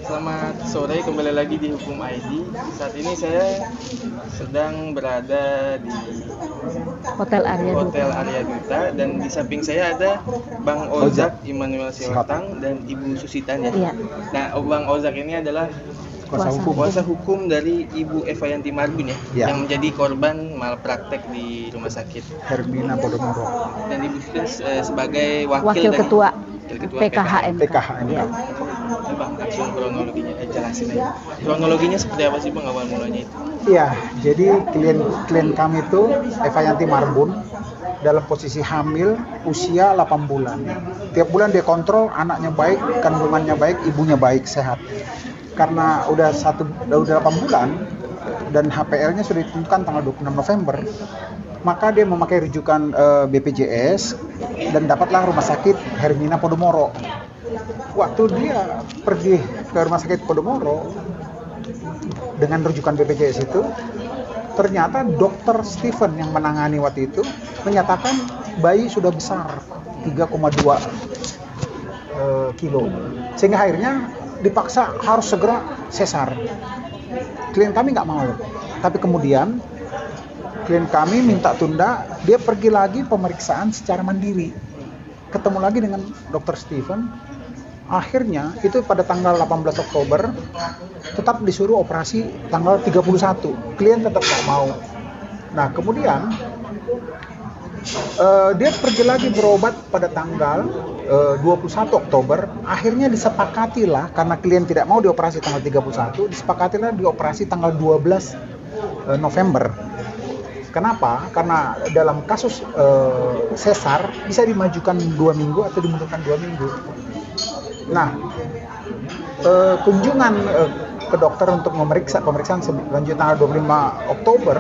Selamat sore, kembali lagi di Hukum ID. Saat ini saya sedang berada di Hotel Arya Duta dan di samping saya ada Bang Ozak Immanuel Sihotan dan Ibu Susitan ya. Iya. Nah, Bang Ozak ini adalah Kuasa hukum dari Ibu Eva Yanti Marbun Ya. yang menjadi korban malpraktek di rumah sakit Hermina Podomoro. dan Ibu Susitan sebagai Wakil Ketua PKHM. PKHM. Ya. Bang, langsung kronologinya jelasin aja. Kronologinya seperti apa sih Bang awal mulanya itu? Iya, jadi klien kami itu Eva Yanti Marbun dalam posisi hamil usia 8 bulan. Tiap bulan dia kontrol, anaknya baik, kandungannya baik, ibunya baik, sehat. Karena udah 8 bulan dan HPL-nya sudah ditentukan tanggal 26 November, maka dia memakai rujukan BPJS dan dapatlah rumah sakit Hermina Podomoro. Waktu dia pergi ke rumah sakit Podomoro dengan rujukan BPJS itu, ternyata dokter Stephen yang menangani waktu itu menyatakan bayi sudah besar 3,2 kilo, sehingga akhirnya dipaksa harus segera sesar. Klien kami nggak mau, tapi kemudian klien kami minta tunda, dia pergi lagi pemeriksaan secara mandiri, ketemu lagi dengan dokter Stephen. Akhirnya itu pada tanggal 18 Oktober tetap disuruh operasi tanggal 31. Klien tetap nggak mau. Nah kemudian dia pergi lagi berobat pada tanggal 21 Oktober. Akhirnya disepakatilah, karena klien tidak mau dioperasi tanggal 31, disepakatilah dioperasi tanggal 12 November. Kenapa? Karena dalam kasus sesar bisa dimajukan 2 minggu atau dimundurkan 2 minggu. Nah, kunjungan ke dokter untuk pemeriksaan selanjutnya tanggal 25 Oktober,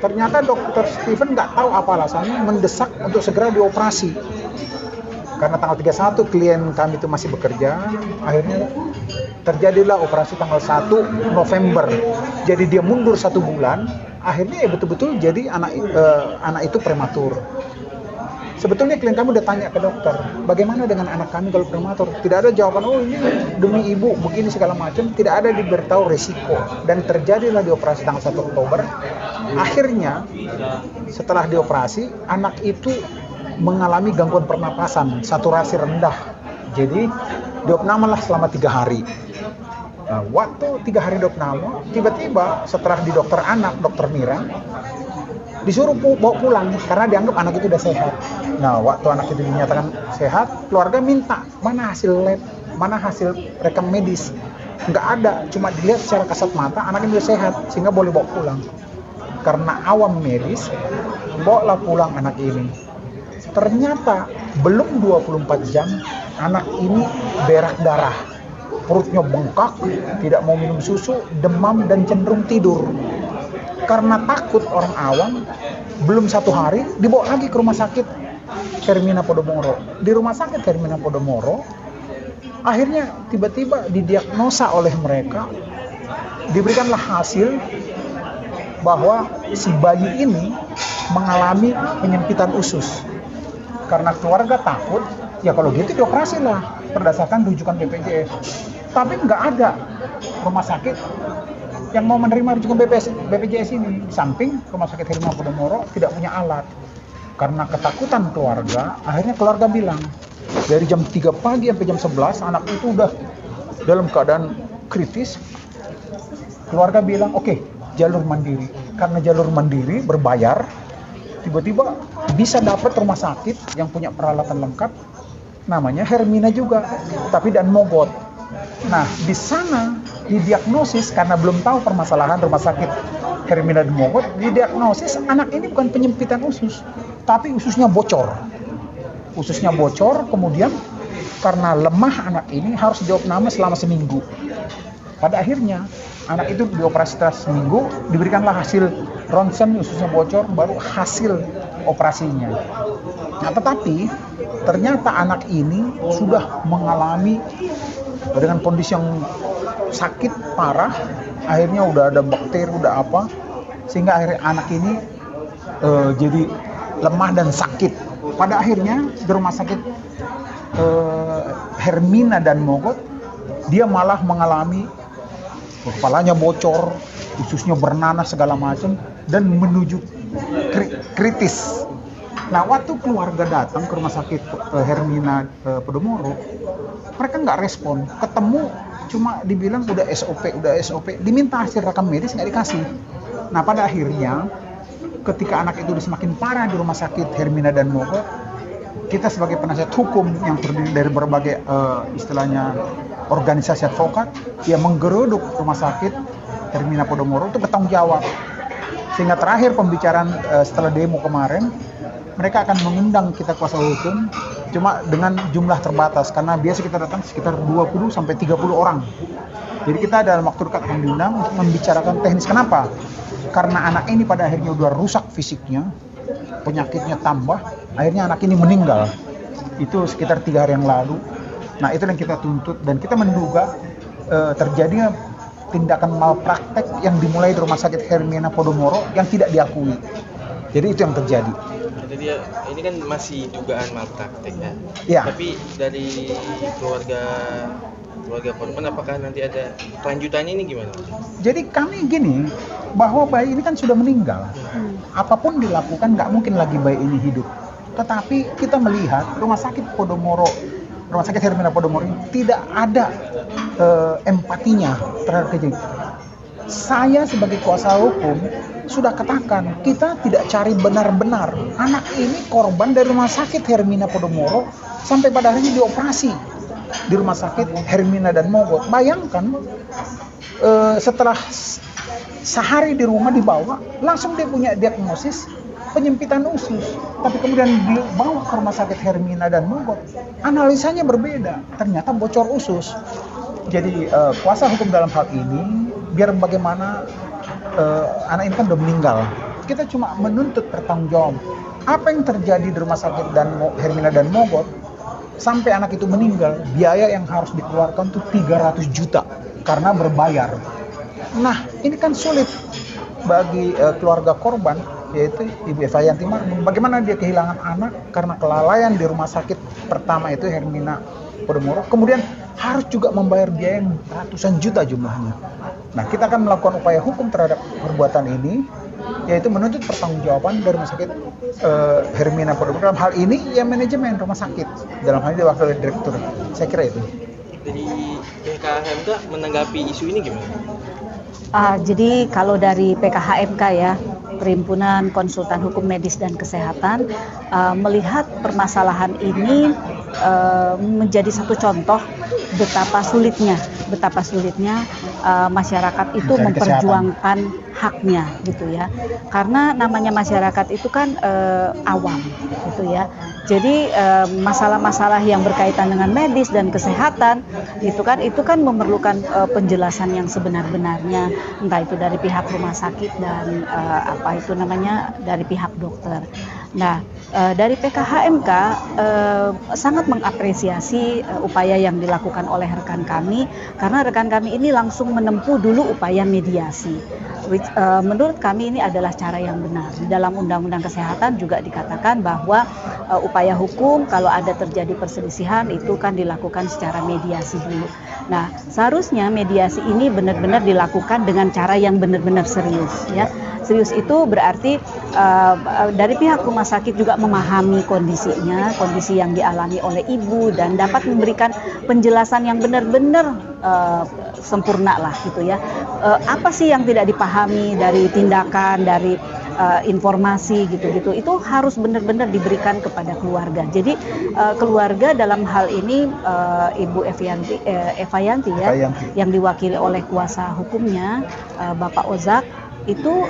ternyata dokter Stephen nggak tahu apa alasannya mendesak untuk segera dioperasi. Karena tanggal 31 klien kami itu masih bekerja, akhirnya terjadilah operasi tanggal 1 November. Jadi dia mundur 1 bulan, akhirnya ya betul-betul jadi anak itu prematur. Sebetulnya klien kami udah tanya ke dokter, bagaimana dengan anak kami kalau prematur? Tidak ada jawaban, oh ini demi ibu, begini segala macam. Tidak ada diberitahu resiko. Dan terjadilah dioperasi tanggal 1 Oktober. Akhirnya setelah dioperasi, anak itu mengalami gangguan pernapasan, saturasi rendah. Jadi diopnamalah selama 3 hari. Nah, waktu 3 hari diopname, tiba-tiba setelah di dokter anak, dokter Mira, disuruh bawa pulang karena dianggap anak itu udah sehat. Nah, waktu anak itu dinyatakan sehat, keluarga minta mana hasil lab, mana hasil rekam medis. Nggak ada, cuma dilihat secara kasat mata anak ini udah sehat sehingga boleh bawa pulang. Karena awam medis, bawalah pulang anak ini. Ternyata belum 24 jam anak ini berak darah, perutnya bengkak, tidak mau minum susu, demam dan cenderung tidur. Karena takut orang awam, belum 1 hari dibawa lagi ke rumah sakit Hermina Podomoro. Di rumah sakit Hermina Podomoro, akhirnya tiba-tiba didiagnosa oleh mereka, diberikanlah hasil bahwa si bayi ini mengalami penyempitan usus. Karena keluarga takut, ya kalau gitu dioperasi lah berdasarkan rujukan BPJS. Tapi nggak ada rumah sakit yang mau menerima rujukan BPJS ini. Di samping rumah sakit Hermina Podomoro tidak punya alat. Karena ketakutan keluarga, akhirnya keluarga bilang, dari jam 3 pagi sampai jam 11 anak itu udah dalam keadaan kritis. Keluarga bilang, oke, jalur mandiri. Karena jalur mandiri berbayar, tiba-tiba bisa dapat rumah sakit yang punya peralatan lengkap, namanya Hermina juga, tapi dan Mogot. Nah, di sana didiagnosis, karena belum tahu permasalahan rumah sakit Hermina dan Mogot, didiagnosis anak ini bukan penyempitan usus, tapi ususnya bocor. Ususnya bocor, kemudian karena lemah anak ini harus diopname selama seminggu. Pada akhirnya anak itu dioperasi setelah seminggu, diberikanlah hasil ronsen ususnya bocor, baru hasil operasinya. Nah, tetapi ternyata anak ini sudah mengalami dengan kondisi yang sakit parah, akhirnya udah ada bakteri, udah apa, sehingga akhirnya anak ini jadi lemah dan sakit. Pada akhirnya di rumah sakit Hermina dan Mogot dia malah mengalami kepalanya bocor, ususnya bernanah segala macam, dan menuju kritis. Nah, waktu keluarga datang ke rumah sakit Hermina Podomoro, mereka nggak respon. Ketemu cuma dibilang udah SOP, diminta hasil rekam medis nggak dikasih. Nah, pada akhirnya ketika anak itu semakin parah di rumah sakit Hermina dan Mogot, kita sebagai penasihat hukum yang terdiri dari berbagai istilahnya organisasi advokat, yang menggeruduk rumah sakit Hermina Podomoro untuk bertanggung jawab. Sehingga terakhir pembicaraan setelah demo kemarin, mereka akan mengundang kita kuasa hukum, cuma dengan jumlah terbatas, karena biasa kita datang sekitar 20 sampai 30 orang. Jadi kita dalam waktu dekat akan diundang untuk membicarakan teknis. Kenapa? Karena anak ini pada akhirnya udah rusak fisiknya, penyakitnya tambah, akhirnya anak ini meninggal. Itu sekitar 3 hari yang lalu. Nah, itu yang kita tuntut, dan kita menduga terjadinya tindakan malpraktek yang dimulai di rumah sakit Hermina Podomoro yang tidak diakui. Jadi itu yang terjadi. Jadi ini kan masih dugaan malpraktek ya. Ya. Tapi dari keluarga korban, apakah nanti ada kelanjutannya, ini gimana? Jadi kami gini, bahwa bayi ini kan sudah meninggal. Apapun dilakukan nggak mungkin lagi bayi ini hidup. Tetapi kita melihat rumah sakit Hermina Podomoro ini tidak ada empatinya terhadap kejadian. Saya sebagai kuasa hukum sudah katakan, kita tidak cari benar-benar. Anak ini korban dari rumah sakit Hermina Podomoro sampai pada akhirnya dioperasi di rumah sakit Hermina dan Mogot. Bayangkan setelah sehari di rumah dibawa, langsung dia punya diagnosis penyempitan usus. Tapi kemudian dibawa ke rumah sakit Hermina dan Mogot, analisanya berbeda. Ternyata bocor usus. Jadi kuasa hukum dalam hal ini, biar bagaimana anak ini kan udah meninggal, kita cuma menuntut pertanggungjawab. Apa yang terjadi di rumah sakit Hermina dan Mogot sampai anak itu meninggal, biaya yang harus dikeluarkan tuh 300 juta karena berbayar. Nah, ini kan sulit bagi keluarga korban, yaitu Ibu Eva Yanti Marmun. Bagaimana dia kehilangan anak karena kelalaian di rumah sakit pertama itu Hermina Podomoro, kemudian harus juga membayar biaya yang ratusan juta jumlahnya. Nah, kita akan melakukan upaya hukum terhadap perbuatan ini, yaitu menuntut pertanggungjawaban dari rumah sakit Hermina Podomoro. Dalam hal ini ya manajemen rumah sakit, dalam hal ini wakil direktur. Saya kira itu. Jadi PKHMK menanggapi isu ini gimana? Jadi kalau dari PKHMK ya, Perhimpunan Konsultan Hukum Medis dan Kesehatan, melihat permasalahan ini menjadi satu contoh betapa sulitnya masyarakat itu mencari memperjuangkan haknya gitu ya. Karena namanya masyarakat itu kan awam gitu ya. Jadi masalah-masalah yang berkaitan dengan medis dan kesehatan itu kan memerlukan penjelasan yang sebenar-benarnya, entah itu dari pihak rumah sakit dan dari pihak dokter. Nah, dari PKHMK sangat mengapresiasi upaya yang dilakukan oleh rekan kami, karena rekan kami ini langsung menempuh dulu upaya mediasi. Menurut kami ini adalah cara yang benar. Di dalam Undang-Undang Kesehatan juga dikatakan bahwa upaya hukum kalau ada terjadi perselisihan itu kan dilakukan secara mediasi dulu. Nah, seharusnya mediasi ini benar-benar dilakukan dengan cara yang benar-benar serius ya. Serius itu berarti dari pihak rumah sakit juga memahami kondisinya, kondisi yang dialami oleh ibu, dan dapat memberikan penjelasan yang benar-benar sempurna lah gitu ya. Apa sih yang tidak dipahami dari tindakan, dari informasi gitu-gitu, itu harus benar-benar diberikan kepada keluarga. Jadi keluarga dalam hal ini Ibu Eva Yanti ya, yang diwakili oleh kuasa hukumnya Bapak Ozak, itu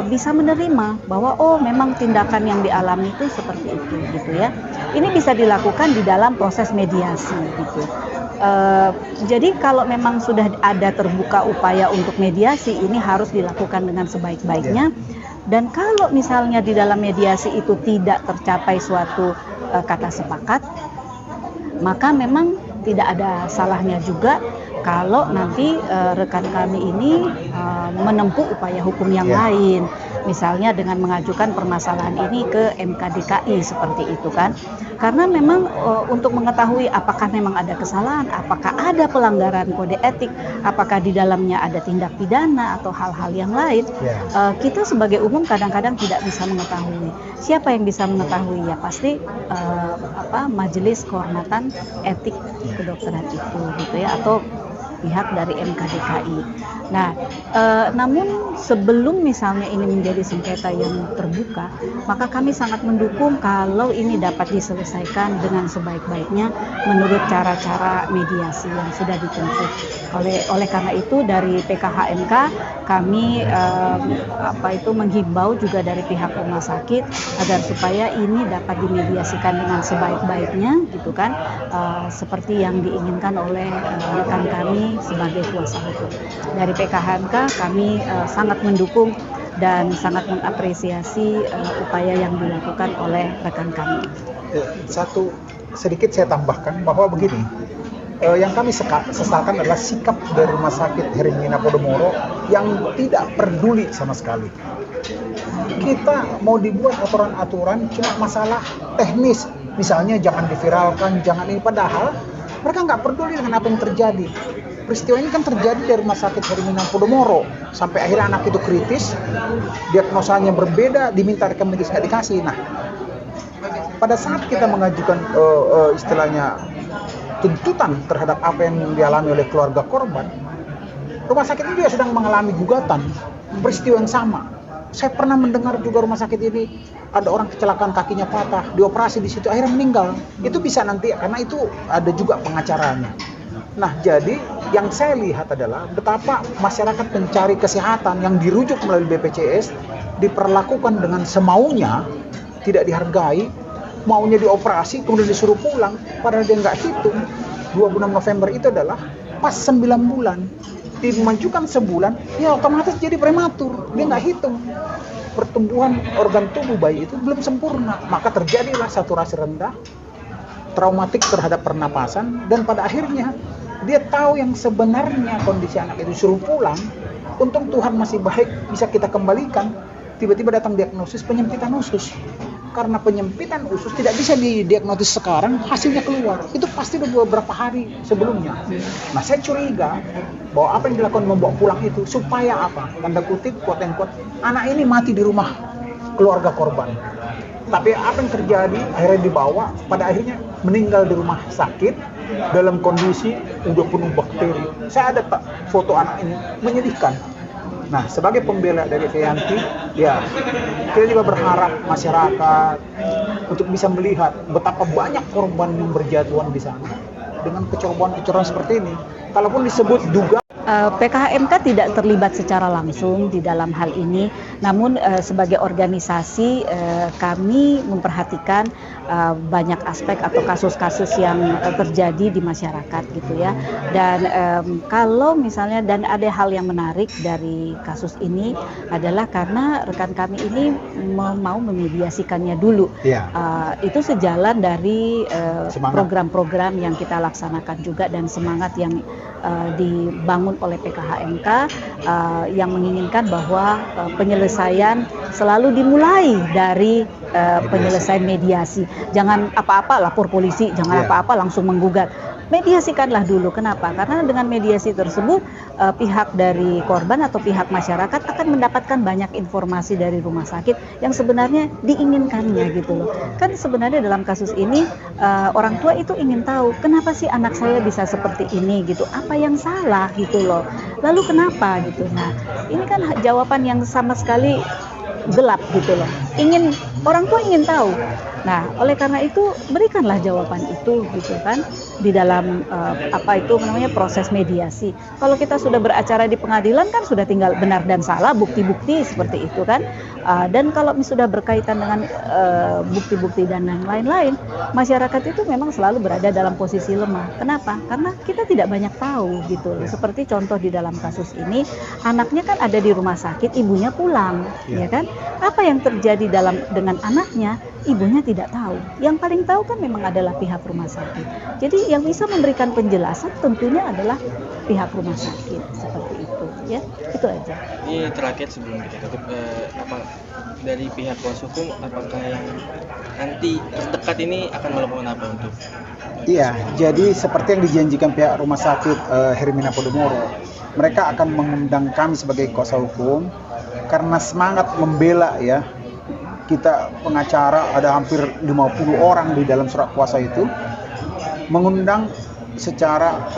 bisa menerima bahwa memang tindakan yang dialami itu seperti itu gitu ya. Ini bisa dilakukan di dalam proses mediasi gitu. Jadi kalau memang sudah ada terbuka upaya untuk mediasi, ini harus dilakukan dengan sebaik-baiknya. Dan kalau misalnya di dalam mediasi itu tidak tercapai suatu kata sepakat, maka memang tidak ada salahnya juga kalau nanti rekan kami ini menempuh upaya hukum yang lain, misalnya dengan mengajukan permasalahan ini ke MK DKI seperti itu kan. Karena memang untuk mengetahui apakah memang ada kesalahan, apakah ada pelanggaran kode etik, apakah di dalamnya ada tindak pidana atau hal-hal yang lain, kita sebagai umum kadang-kadang tidak bisa mengetahui. Siapa yang bisa mengetahui? Ya pasti Majelis Kehormatan Etik Kedokteran itu gitu ya, atau pihak dari MK DKI. Nah, namun sebelum misalnya ini menjadi sengketa yang terbuka, maka kami sangat mendukung kalau ini dapat diselesaikan dengan sebaik-baiknya menurut cara-cara mediasi yang sudah ditempuh. Oleh karena itu dari PKHMK kami menghimbau juga dari pihak rumah sakit agar supaya ini dapat dimediasikan dengan sebaik-baiknya gitu kan, seperti yang diinginkan oleh rekan kami sebagai kuasa hukum. Dari PKHMK kami sangat mendukung dan sangat mengapresiasi upaya yang dilakukan oleh rekan kami. Satu sedikit saya tambahkan bahwa begini, yang kami sesalkan adalah sikap dari Rumah Sakit Hermina Podomoro yang tidak peduli sama sekali. Kita mau dibuat aturan-aturan cuma masalah teknis, misalnya jangan diviralkan, jangan ini, padahal mereka nggak peduli dengan apa yang terjadi. Peristiwa ini kan terjadi dari Rumah Sakit Hermina Podomoro, sampai akhirnya anak itu kritis, diagnosanya berbeda, diminta rekam medis nggak dikasih. Nah, pada saat kita mengajukan istilahnya tuntutan terhadap apa yang dialami oleh keluarga korban, rumah sakit itu juga sedang mengalami gugatan peristiwa yang sama. Saya pernah mendengar juga rumah sakit ini ada orang kecelakaan kakinya patah, dioperasi di situ akhirnya meninggal. Itu bisa nanti karena itu ada juga pengacaranya. Nah, jadi yang saya lihat adalah betapa masyarakat pencari kesehatan yang dirujuk melalui BPJS diperlakukan dengan semaunya, tidak dihargai, maunya dioperasi kemudian disuruh pulang, padahal dia nggak hitung 26 November itu adalah pas 9 bulan, dimajukan sebulan, ya otomatis jadi prematur, dia nggak hitung pertumbuhan organ tubuh bayi itu belum sempurna, maka terjadilah saturasi rendah, traumatik terhadap pernapasan, dan pada akhirnya dia tahu yang sebenarnya kondisi anak itu, suruh pulang. Untung Tuhan masih baik, bisa kita kembalikan. Tiba-tiba datang diagnosis penyempitan usus. Karena penyempitan usus tidak bisa didiagnosis sekarang, hasilnya keluar. Itu pasti udah beberapa hari sebelumnya. Nah, saya curiga bahwa apa yang dilakukan membawa pulang itu supaya apa? Tanda kutip, quote and quote, anak ini mati di rumah keluarga korban. Tapi apa yang terjadi? Akhirnya dibawa, pada akhirnya meninggal di rumah sakit dalam kondisi udah penuh bakteri. Saya ada foto anak ini, menyedihkan. Nah, sebagai pembela dari Feyanti, ya kita juga berharap masyarakat untuk bisa melihat betapa banyak korban yang berjatuhan di sana dengan kecobaan-kecobaan seperti ini. Kalaupun disebut duga PKHMK tidak terlibat secara langsung di dalam hal ini, namun sebagai organisasi kami memperhatikan banyak aspek atau kasus-kasus yang terjadi di masyarakat gitu ya. Dan kalau misalnya, dan ada hal yang menarik dari kasus ini adalah karena rekan kami ini mau memediasikannya dulu. Itu sejalan dari program-program yang kita laksanakan juga dan semangat yang dibangun oleh PKHMK yang menginginkan bahwa penyelesaian selalu dimulai dari penyelesaian mediasi. Jangan apa-apa lapor polisi, jangan apa-apa langsung menggugat. Mediasikanlah dulu. Kenapa? Karena dengan mediasi tersebut pihak dari korban atau pihak masyarakat akan mendapatkan banyak informasi dari rumah sakit yang sebenarnya diinginkannya gitu loh. Kan sebenarnya dalam kasus ini orang tua itu ingin tahu kenapa sih anak saya bisa seperti ini gitu, apa yang salah gitu loh, lalu kenapa gitu. Nah, ini kan jawaban yang sama sekali gelap gitu loh. Orang tua ingin tahu. Nah, oleh karena itu berikanlah jawaban itu gitu kan di dalam proses mediasi. Kalau kita sudah beracara di pengadilan kan sudah tinggal benar dan salah, bukti-bukti seperti itu kan. Dan kalau sudah berkaitan dengan bukti-bukti dan yang lain-lain, masyarakat itu memang selalu berada dalam posisi lemah. Kenapa? Karena kita tidak banyak tahu gitu. Seperti contoh di dalam kasus ini, anaknya kan ada di rumah sakit, ibunya pulang, ya kan? Apa yang terjadi terjadi dengan anaknya, ibunya tidak tahu. Yang paling tahu kan memang adalah pihak rumah sakit. Jadi yang bisa memberikan penjelasan tentunya adalah pihak rumah sakit, seperti itu ya. Itu aja. Ini terakhir sebelum kita tutup, dari pihak kuasa hukum apakah yang nanti terdekat ini akan melakukan apa untuk? Iya, jadi seperti yang dijanjikan pihak rumah sakit Hermina Podomoro, mereka akan mengundang kami sebagai kuasa hukum karena semangat membela ya. Kita pengacara ada hampir 50 orang di dalam surat kuasa itu, mengundang secara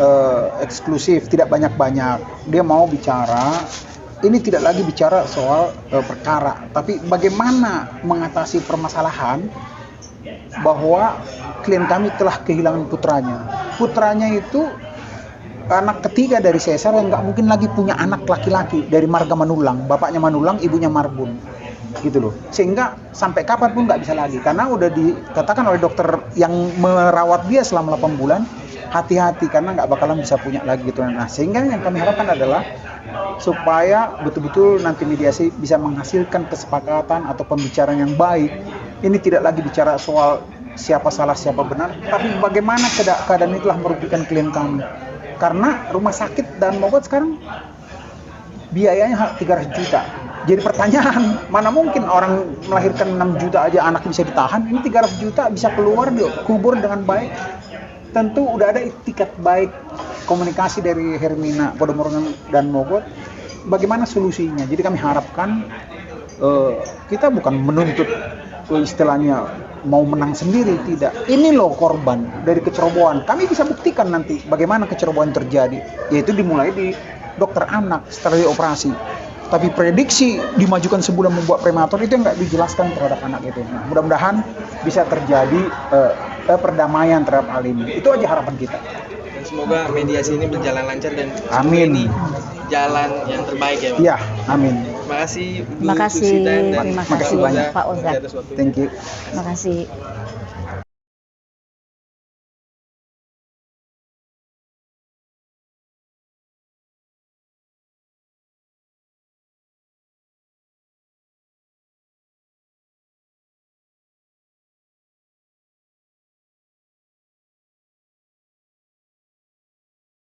eksklusif, tidak banyak-banyak. Dia mau bicara, ini tidak lagi bicara soal perkara, tapi bagaimana mengatasi permasalahan bahwa klien kami telah kehilangan putranya. Putranya itu anak ketiga dari sesar yang nggak mungkin lagi punya anak laki-laki dari marga Manulang, bapaknya Manulang, ibunya Marbun, gitu loh. Sehingga sampai kapan pun nggak bisa lagi, karena udah dikatakan oleh dokter yang merawat dia selama 8 bulan, hati-hati karena nggak bakalan bisa punya lagi gitu. Nah, sehingga yang kami harapkan adalah supaya betul-betul nanti mediasi bisa menghasilkan kesepakatan atau pembicaraan yang baik. Ini tidak lagi bicara soal siapa salah siapa benar, tapi bagaimana keadaan ini telah merugikan klien kami. Karena rumah sakit dan Mogot sekarang biayanya 300 juta. Jadi pertanyaan, mana mungkin orang melahirkan 6 juta aja anak bisa ditahan, ini 300 juta bisa keluar dikubur dengan baik. Tentu udah ada itikat baik komunikasi dari Hermina Podomoro dan Mogot. Bagaimana solusinya? Jadi kami harapkan kita bukan menuntut istilahnya mau menang sendiri, tidak. Ini loh korban dari kecerobohan. Kami bisa buktikan nanti bagaimana kecerobohan terjadi, yaitu dimulai di dokter anak setelah dioperasi. Tapi prediksi dimajukan sebulan membuat prematur itu nggak dijelaskan terhadap anak itu. Nah, mudah-mudahan bisa terjadi perdamaian terhadap hal ini. Itu aja harapan kita. Dan semoga mediasi ini berjalan lancar dan Amin. ini jalan yang terbaik ya Pak. Ya, amin. Terima kasih Bu Terima kasih, Susita dan terima kasih banyak Pak Ozak. atas waktunya. Thank you. Terima kasih.